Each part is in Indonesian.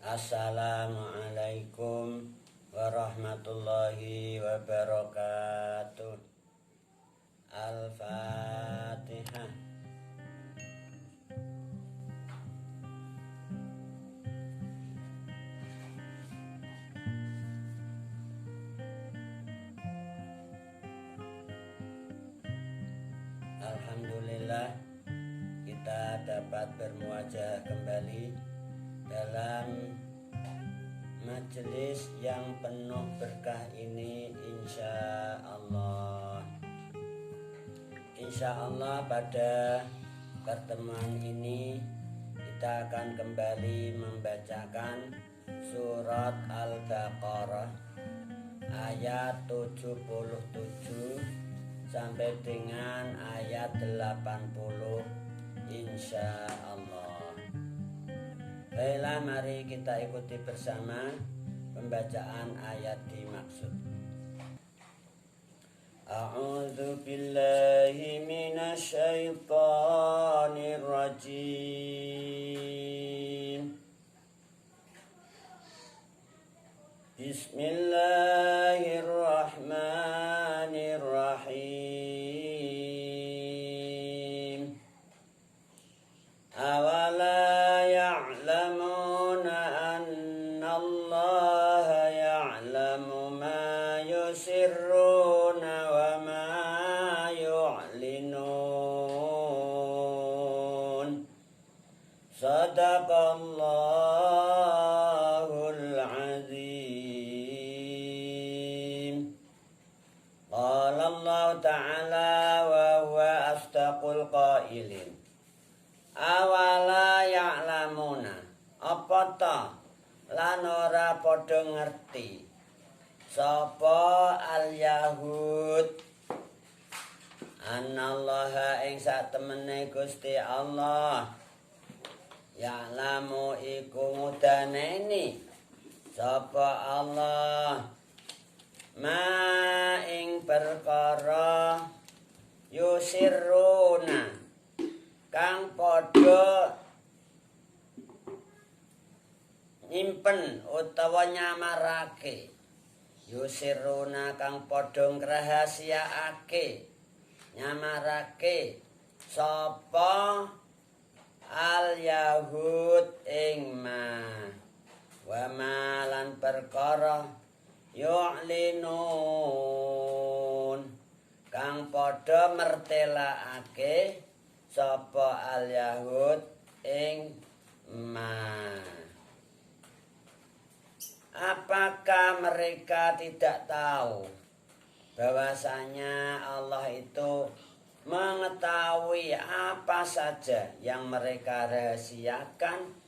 Assalamualaikum warahmatullahi wabarakatuh. Al-Fatihah. Alhamdulillah, kita dapat bermuajah kembali dalam majelis yang penuh berkah ini, insya Allah. Insya Allah pada pertemuan ini kita akan kembali membacakan surat Al-Baqarah ayat 77 sampai dengan ayat 80, insya Allah. Baiklah, mari kita ikuti bersama pembacaan ayat dimaksud. A'udzu billahi minasy syaithanir rajim. Bismillahirrahmanirrahim. Awala ya'lamuna anna Allah ya'lamu ma yusirruna wa ma yu'linun. Sadaqallahul azim. Qala Allah ta'ala wa huwa asdaqul qailin. Awala ya'lamuna, apa ta lan ora padha ngerti sapa al-yahud anallaha ing satemene Gusti Allah ya'lamu iku ngudaneni sapa Allah ma ing perkara yusirruna kang padha nyimpen utawa nyamarake, yusiruna kang padha ngrahasiaake, nyamarake sapa al yahud ing ma wa ma lan perkara yu'linun kang padha mertelaake sapa al-yahud ing ma. Apakah mereka tidak tahu bahwasanya Allah itu mengetahui apa saja yang mereka rahasiakan,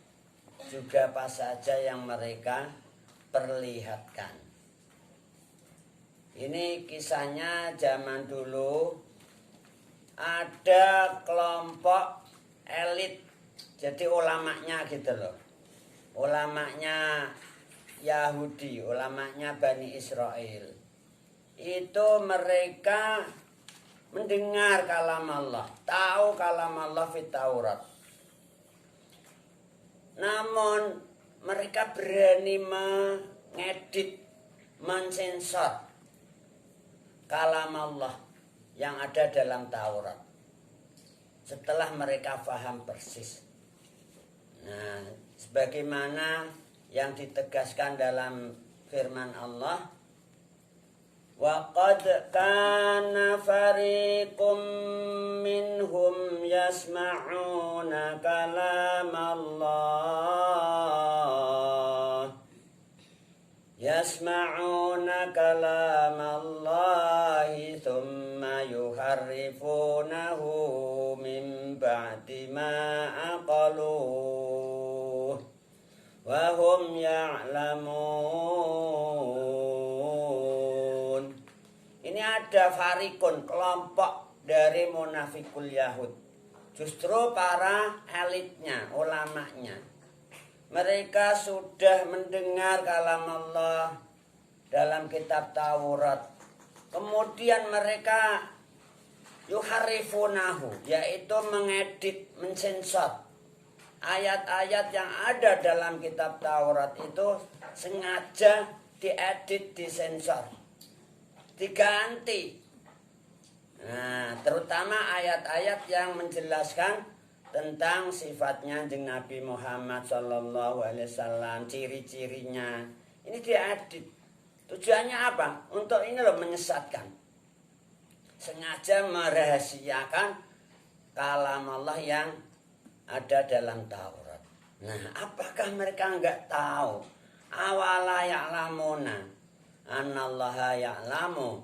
juga apa saja yang mereka perlihatkan. Ini kisahnya zaman dulu. Ada kelompok elit, jadi ulamanya gitu loh, ulamanya Yahudi, ulamanya Bani Israel. Itu mereka mendengar kalam Allah, tahu kalam Allah fit Taurat. Namun mereka berani mengedit, mensensor kalam Allah yang ada dalam Taurat setelah mereka faham persis. Nah, sebagaimana yang ditegaskan dalam firman Allah, wa qad kana fariqum minhum yasma'una kalam Allah yasma'una kalam Allahi thumma yuharrifunahu min ba'di ma aqaluh wa hum ya'lamun. Ini ada farikun, kelompok dari munafikul Yahud, justru para elitnya, ulamanya. Mereka sudah mendengar kalam Allah dalam kitab Taurat. Kemudian mereka yuharifunahu, yaitu mengedit, mensensor ayat-ayat yang ada dalam kitab Taurat itu sengaja diedit, disensor, diganti. Nah, terutama ayat-ayat yang menjelaskan tentang sifatnya Kanjeng Nabi Muhammad SAW, ciri-cirinya. Ini diedit. Tujuannya apa? Untuk ini loh, menyesatkan. Sengaja merahasiakan kalam Allah yang ada dalam Taurat. Nah, apakah mereka enggak tahu? Awala ya'lamuna annallaha ya'lamu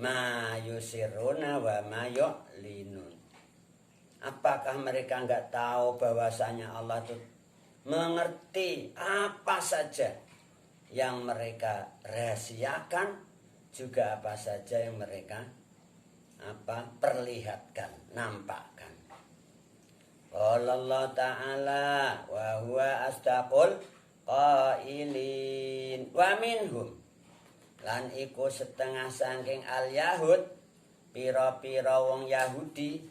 ma yusiruna wa ma yu'linun. Apakah mereka enggak tahu bahwasanya Allah itu mengerti apa saja yang mereka rahasiakan, juga apa saja yang mereka perlihatkan, nampakkan. Allah Ta'ala wa huwa asdaqul qailin wa minhum, lan iku setengah saking al-Yahud, pira-pira wong Yahudi,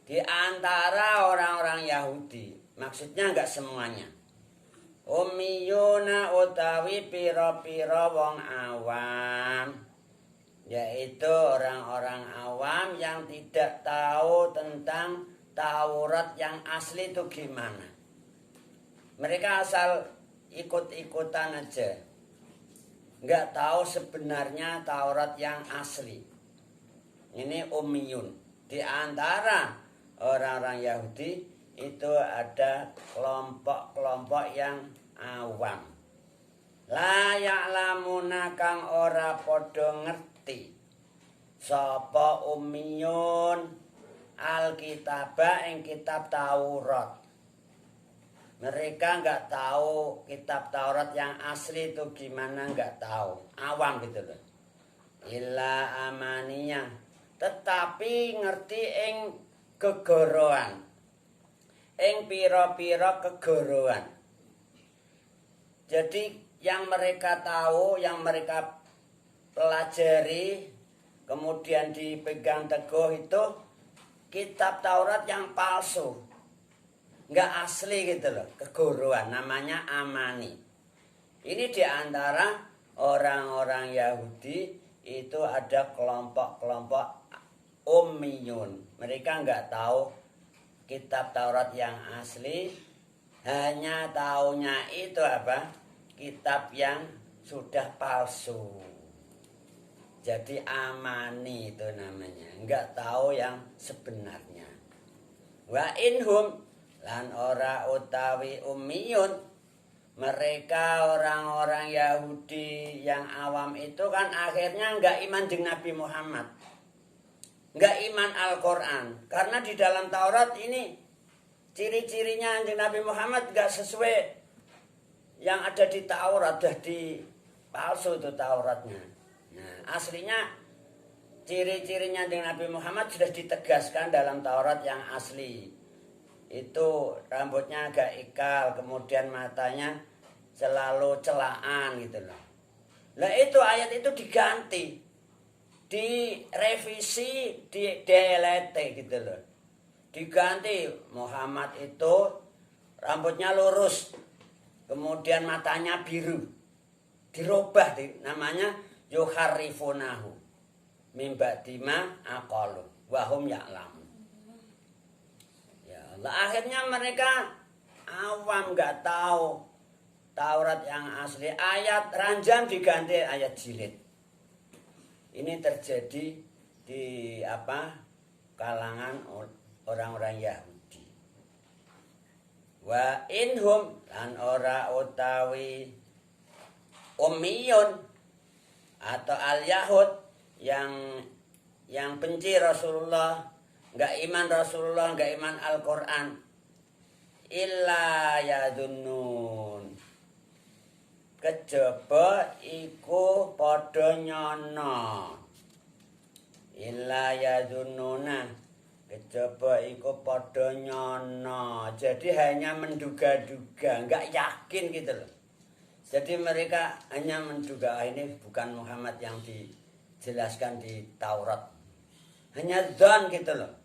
di antara orang-orang Yahudi, maksudnya enggak semuanya. Ummiyuna utawi pira-pira wong awam, yaitu orang-orang awam yang tidak tahu tentang Taurat yang asli itu gimana. Mereka asal ikut-ikutan aja, nggak tahu sebenarnya Taurat yang asli. Ini ummiyun. Di antara orang-orang Yahudi itu ada kelompok-kelompok yang awam. La ya'lamuna kang ora podo ngerti sapa ummiyun Alkitabah ing kitab Taurat. Mereka nggak tahu kitab Taurat yang asli itu gimana, nggak tahu, awam gitu loh. Illa amaniyah, tetapi ngerti ing kegoroan, ing pira-pira kegoroan. Jadi yang mereka tahu, yang mereka pelajari, kemudian dipegang teguh itu kitab Taurat yang palsu, nggak asli gitu loh, kegoroan, namanya amani. Ini diantara orang-orang Yahudi itu ada kelompok-kelompok ummiyun. Mereka nggak tahu kitab Taurat yang asli, hanya taunya itu apa? Kitab yang sudah palsu. Jadi amani itu namanya, enggak tahu yang sebenarnya. Wa inhum, lan ora utawi ummiyun, mereka orang-orang Yahudi yang awam itu kan akhirnya enggak iman dengan Nabi Muhammad, enggak iman Al-Quran. Karena di dalam Taurat ini ciri-cirinya dengan Nabi Muhammad enggak sesuai yang ada di Taurat, dah di palsu itu Tauratnya. Nah, aslinya ciri-cirinya dengan Nabi Muhammad sudah ditegaskan dalam Taurat yang asli. Itu rambutnya agak ikal, kemudian matanya selalu celaan gitu loh. Nah itu ayat itu diganti, direvisi, delete gitu loh. Diganti, Muhammad itu rambutnya lurus, kemudian matanya biru. Dirubah namanya yuharrifunahu mim ba'di ma aqalu wa hum ya'lamun. Ya Allah, akhirnya mereka awam, nggak tahu Taurat yang asli. Ayat ranjam diganti ayat jilid. Ini terjadi di kalangan orang-orang Yahudi. Wa inhum, lan ora utawi ummiyun atau al-Yahud yang benci Rasulullah, nggak iman Rasulullah, nggak iman Al-Quran, illa yadunnun, kejaba iku padha nyono. Illa yadunnuna, kejaba iku padha nyono. Jadi hanya menduga-duga, nggak yakin gitu loh. Jadi mereka hanya menduga ini bukan Muhammad yang dijelaskan di Taurat. Hanya dzan gitu loh,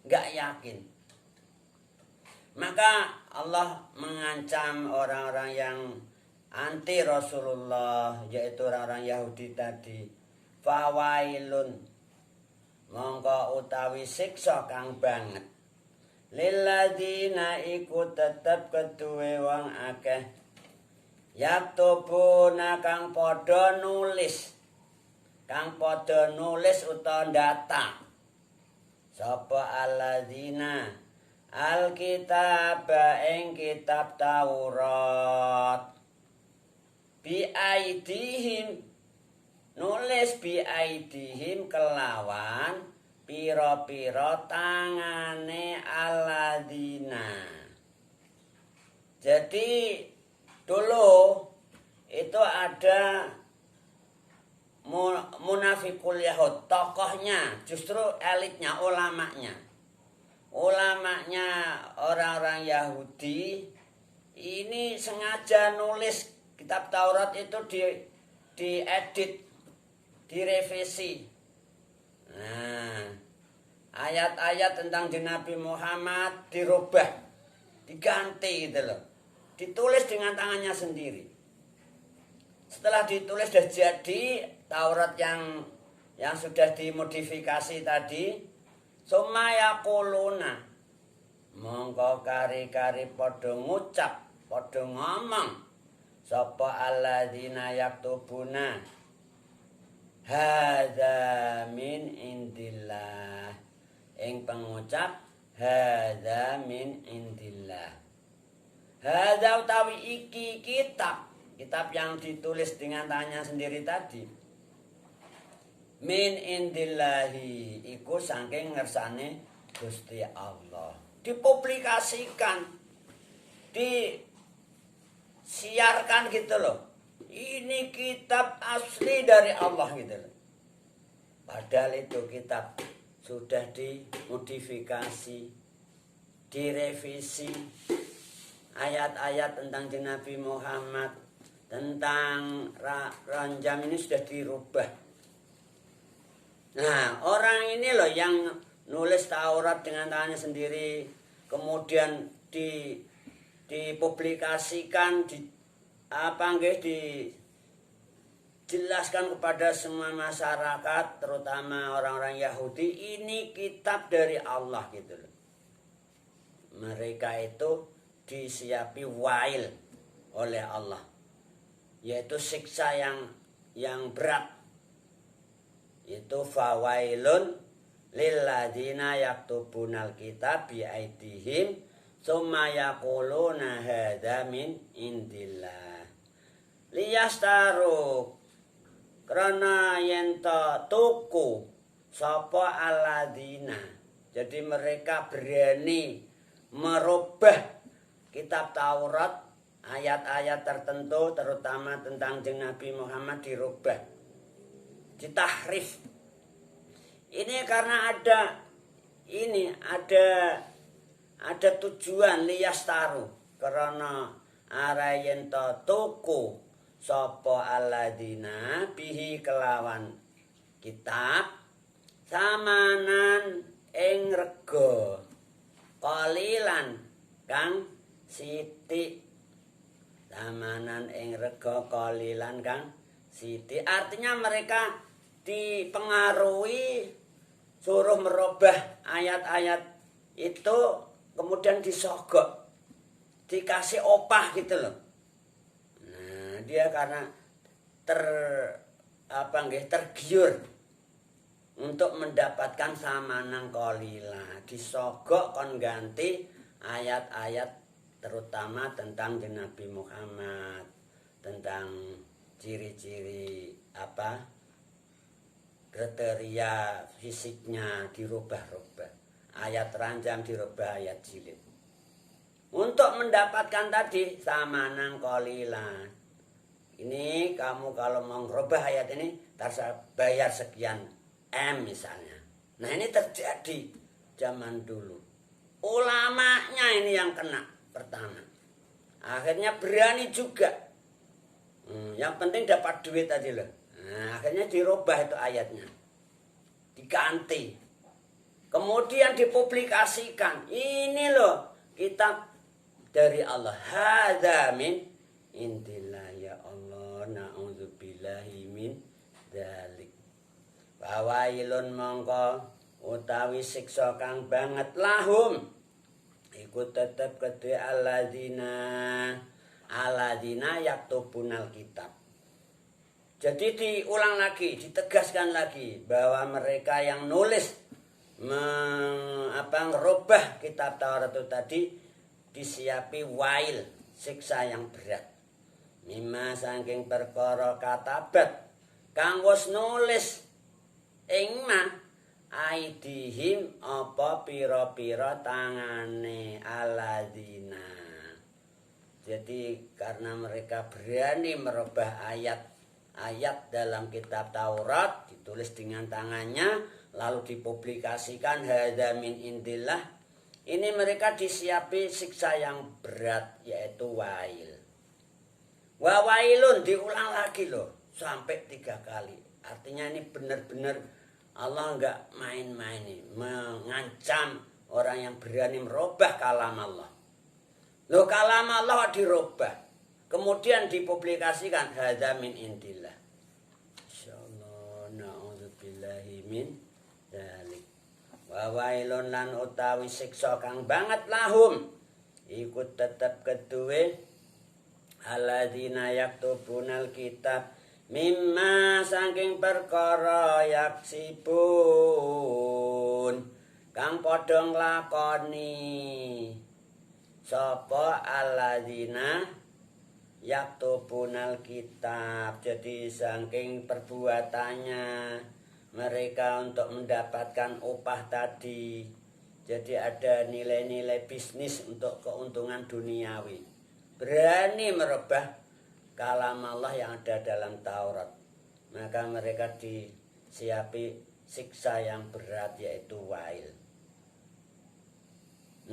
nggak yakin. Maka Allah mengancam orang-orang yang anti Rasulullah, yaitu orang-orang Yahudi tadi. Fawailun, mongko utawi siksa kang banget. Lilladzina iku tetep keduwe wong akeh. Yaktubuna kang padha nulis. Kang padha nulis utawa data. Sapa alladzina Alkitab ing kitab Taurat. Biaidihim, nulis biaidihim kelawan piro-piro tangane alladzina. Jadi dulu itu ada munafikul Yahud, tokohnya, justru elitnya, ulamanya. Ulamanya orang-orang Yahudi ini sengaja nulis kitab Taurat itu diedit, direvisi. Nah, ayat-ayat tentang Nabi Muhammad dirubah, diganti gitu loh. Ditulis dengan tangannya sendiri. Setelah ditulis sudah jadi Taurat yang sudah dimodifikasi tadi. Sumaya kuluna, mongko kari-kari podo ngucap, podo ngomong. Sapa alladzina yaktubuna hadza min indillah. Ing pengucap hadza min indillah. Hadza utawi iki kitab yang ditulis dengan tangannya sendiri tadi. Min indillahi iku saking ngersane Gusti Allah. Dipublikasikan, disiarkan gitu loh. Ini kitab asli dari Allah gitu loh. Padahal itu kitab sudah dimodifikasi, direvisi. Ayat-ayat tentang Nabi Muhammad, tentang ranjam ini sudah dirubah. Nah, orang ini loh yang nulis Taurat dengan tangannya sendiri, kemudian dipublikasikan, dijelaskan kepada semua masyarakat, terutama orang-orang Yahudi, ini kitab dari Allah gitu loh. Mereka itu disiapi wail oleh Allah, yaitu siksa yang berat. Itu fawailun lilladzina yaktubunal kitab biaidihim summa yaquluna hadza min indillah liyastaru karena yen tuku sapa alladzina. Jadi mereka berani merubah kitab Taurat, ayat-ayat tertentu terutama tentang Nabi Muhammad dirubah, ditahrif. Ini karena ada tujuan liyastaru, karena arayen tuku sapa alladzina bihi kelawan kitab samanan ing rega qalilan kang sithik. Samanan ing rega qalilan kang sithik, artinya mereka dipengaruhi suruh merubah ayat-ayat itu, kemudian disogok, dikasih opah gitu loh. Nah, dia karena tergiur untuk mendapatkan samanan kolila, disogok kon ganti ayat-ayat terutama tentang Nabi Muhammad, tentang ciri-ciri kriteria fisiknya dirubah-rubah, ayat ranjam dirubah ayat jilid, untuk mendapatkan tadi samanan kolila. Ini kamu kalau mau merubah ayat ini harus bayar sekian M misalnya. Nah, ini terjadi zaman dulu. Ulamanya ini yang kena pertama. Akhirnya berani juga. Yang penting dapat duit tadi loh. Nah, akhirnya dirubah itu ayatnya, diganti, kemudian dipublikasikan. Ini loh kitab dari Allah. Hadza min indillah ya Allah, na'udzubillahi min dzalik. Wawailun mongko utawi siksa kang banget lahum iku tetep kedue alladzina yaktubunal kitab. Jadi diulang lagi, ditegaskan lagi bahwa mereka yang nulis ngerubah kitab Taurat itu tadi disiapi wail, siksa yang berat. Mimma saking perkara katabat kang wis nulis ing aidihim apa pira-pira tangane alladzina. Jadi karena mereka berani merubah ayat dalam kitab Taurat, ditulis dengan tangannya lalu dipublikasikan hadza min indillah, ini mereka disiapi siksa yang berat yaitu wail. Wawailun diulang lagi loh sampai 3 kali. Artinya ini benar-benar Allah enggak main-main nih, mengancam orang yang berani merubah kalam Allah. Loh kalam Allah dirubah, kemudian dipublikasikan hadza min indillah. Insyaallah na'udzubillahi min dzalik. Wa wailun lan utawi siksa kang banget lahum iku tetep kedue alladzina yaktubunal kitab mimma saking perkara yaksibun kang padha nglakoni sapa alladzina yaktubunal kitab. Jadi saking perbuatannya mereka untuk mendapatkan upah tadi, jadi ada nilai-nilai bisnis untuk keuntungan duniawi, berani merubah kalam Allah yang ada dalam Taurat, maka mereka disiapi siksa yang berat yaitu wail.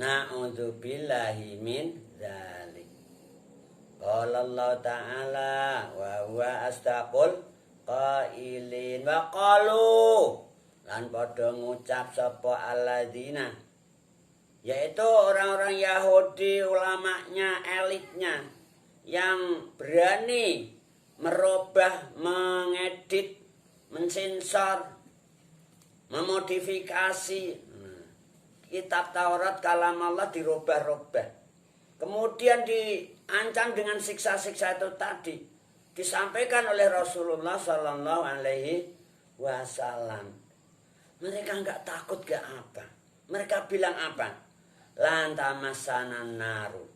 Na'udzubillahi min dzalik. Qala Allah Ta'ala wa huwa astaqul qailin wa qalu lan padha ngucap sapa alladzina, yaitu orang-orang Yahudi, ulamanya, elitnya yang berani merubah, mengedit, mensensor, memodifikasi kitab Taurat kalam Allah, dirubah-rubah. Kemudian diancam dengan siksa-siksa itu tadi. Disampaikan oleh Rasulullah Sallallahu Alaihi Wasallam. Mereka enggak takut, gak apa. Mereka bilang apa? Lantamasanan naru.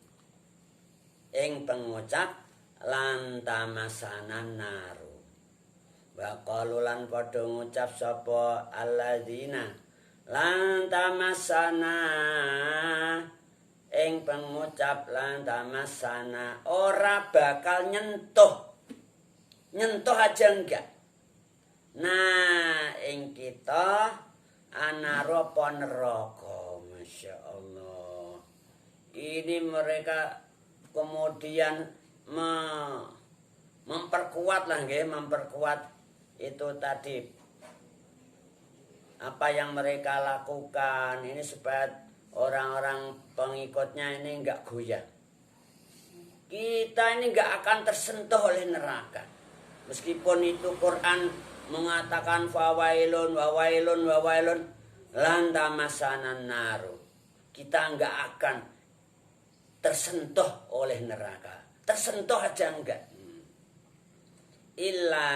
Ing pengucap lantamasanan naru. Wa qalu lan padha ngucap sapa alladzina lantamasana, ing pengucap lantamasana ora bakal nyentuh aja enggak. Nah ing kita anaro apa neraka. Masya Allah, ini mereka kemudian memperkuat itu tadi apa yang mereka lakukan ini supaya orang-orang pengikutnya ini enggak goyah. Kita ini enggak akan tersentuh oleh neraka. Meskipun itu Quran mengatakan fawailun lantamasanan naru, kita enggak akan tersentuh oleh neraka. Tersentuh aja enggak. Illa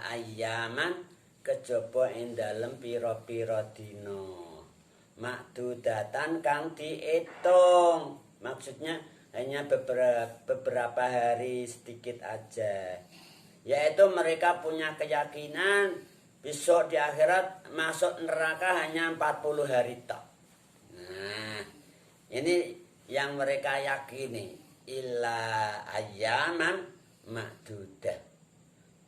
ayyaman kejaba ing dalem pira-pira dina makdudatan kang diitung. Maksudnya hanya beberapa hari sedikit aja. Yaitu mereka punya keyakinan besok di akhirat masuk neraka hanya 40 hari tok. Nah, ini yang mereka yakini. Illa ayyaman makdudah.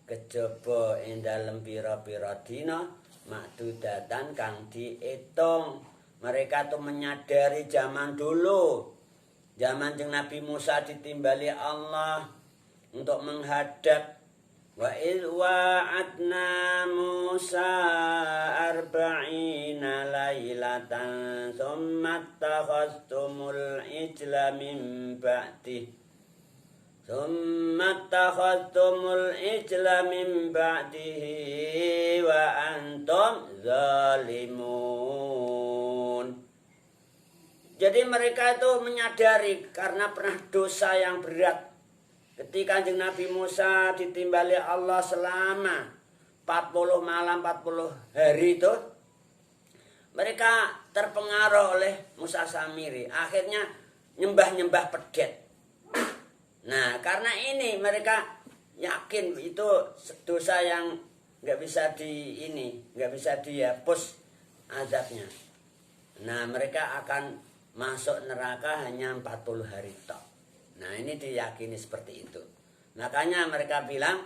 Kejaba ing dalem pira-pira dina makdudatan kang diitung. Mereka tuh menyadari zaman dulu, zaman Nabi Musa ditimbali Allah untuk menghadap Wa idh wa'adna Musa arba'ina laylatan thumma attakhadhtumul ijla min ba'dih wa antum zalimun. Jadi mereka itu menyadari karena pernah dosa yang berat. Ketika Kanjeng Nabi Musa ditimbali Allah selama 40 malam 40 hari itu, mereka terpengaruh oleh Musa Samiri. Akhirnya nyembah-nyembah pedet. Nah, karena ini mereka yakin itu dosa yang nggak bisa dihapus azabnya. Nah, mereka akan masuk neraka hanya 40 hari tok. Nah, ini diyakini seperti itu. Makanya mereka bilang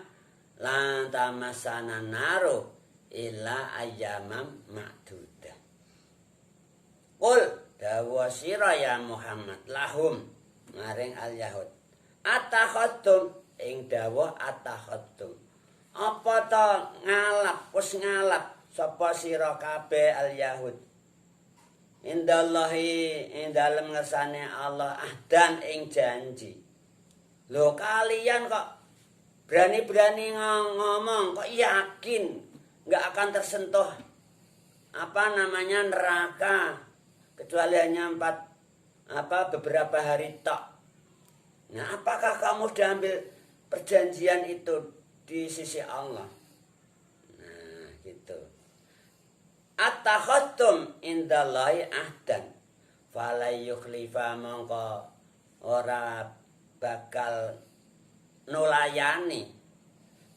lan tamassana naru illa ayyamam ma'dudah. Qul dawa sira ya Muhammad lahum maring al-yahud. Atakhadtum ing dawuh atakhadtum. Apa to ngalap, wis ngalap sapa sira kabeh al-yahud. Indallahi ing dalem ngersane Allah ahdan ing janji. Lho kalian kok berani-berani ngomong kok yakin enggak akan tersentuh neraka kecuali hanya beberapa hari tok. Nah, apakah kamu sudah ambil perjanjian itu di sisi Allah? Nah, gitu. Attakhadtum indallahi ahdan fala yukhlifa mongko ora bakal nulayani.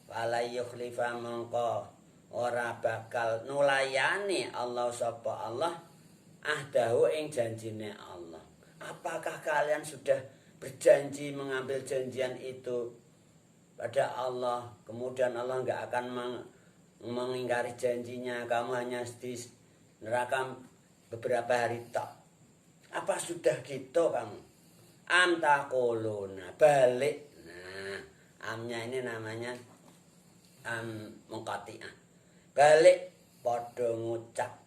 Fala yukhlifa mongko ora bakal nulayani Allah sapa Allah ahdahu ing janjine Allah. Apakah kalian sudah berjanji mengambil janjian itu pada Allah, kemudian Allah enggak akan mengingkari janjinya, kamu hanya di neraka beberapa hari tok. Apa sudah gitu kamu? Am taquluna balik. Nah, amnya ini namanya am muqati'ah. Balik padha ngucap.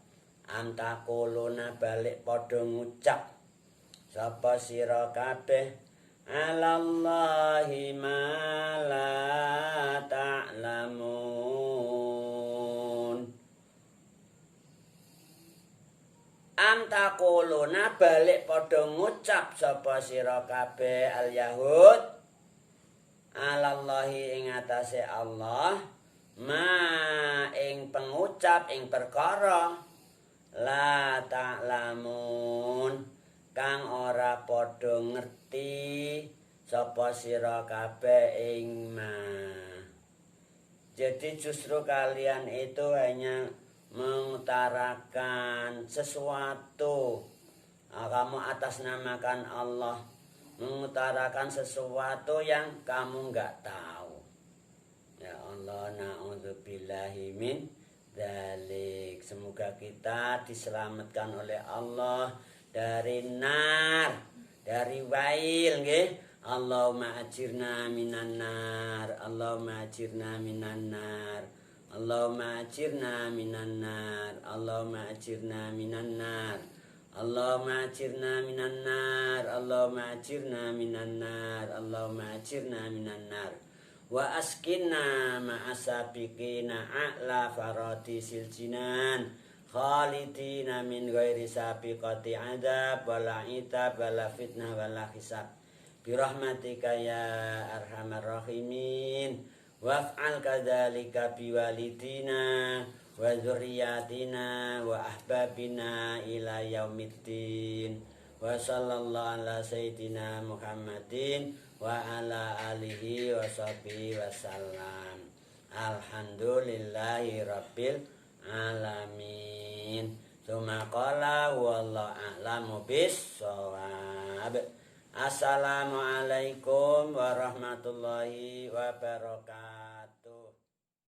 Am taquluna balik padha ngucap. Sapa sira kabeh alallahi ma la ta'lamun. Am taquluna balik padha ngucap sapa sira kabeh al yahud alallahi ing atase Allah ma ing pengucap ing perkara la ta'lamun kang ora padha ngerti sapa sira kabeh ing ma. Jadi justru kalian itu hanya mengutarakan sesuatu. Kamu atasnamakan Allah, mengutarakan sesuatu yang kamu enggak tahu. Ya Allah, na'udzubillahi min dzalik. Semoga kita diselamatkan oleh Allah dari nar, dari wail nggih. Allahumma ajirna minan nar, Allahumma ajirna minan nar, Allahumma ajirna minan nar, Allahumma ajirna minan nar, Allahumma ajirna minan nar, Allahumma ajirna minan nar, Allahumma ajirna minan nar. Wa askinna ma'asabiqina a'la farati siljinan khalidina min ghairi sabiqati adab wala itab wala fitnah wala hisab birahmatika ya arhamar rahimin waf'al kadzalika biwalidina wa dzurriyyatina wa ahbabina ila yaumiddin wa sallallahu ala sayyidina Muhammadin wa ala alihi wa sahbihi wasallam. Alhamdulillahi rabbil alamin. Tsumma qala wallahu a'lamu bis-shawab. Assalamualaikum warahmatullahi wabarakatuh.